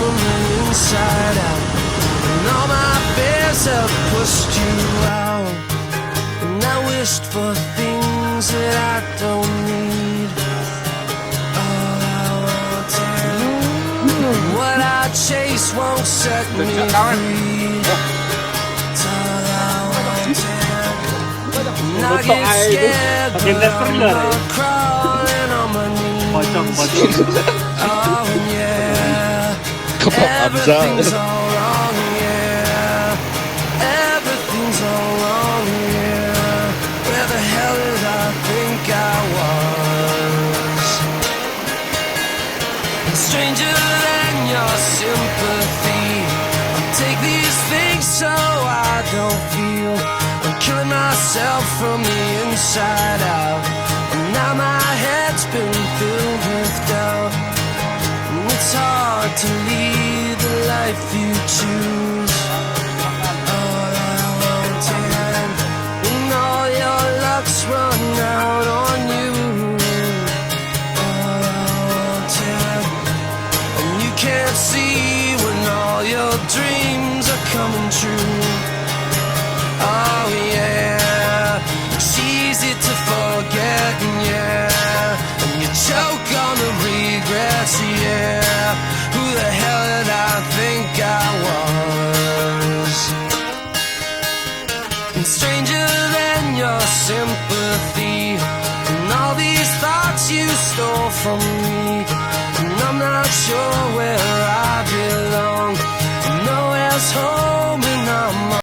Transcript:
from the inside out, and all my fears have pushed you out. And I wished for things that I don't need. All I wanted, what I chase won't set me free. It's all I wanted, and I get scared, but I'm not crawling on my knees. Oh yeah, everything's all wrong, yeah. Everything's all wrong, yeah. Where the hell did I think I was? Stranger than your sympathy, I'll take these things so I don't feel. I'm killing myself from the inside out, and now my head's been filled with doubt. It's hard to lead the life you choose. All I wanted, and all your luck's run out on you. All I wanted, and you can't see when all your dreams are coming true. Oh yeah, it's easy to forget, yeah, and you choke on the regrets, yeah. Who the hell did I think I was? And stranger than your sympathy, and all these thoughts you stole from me, and I'm not sure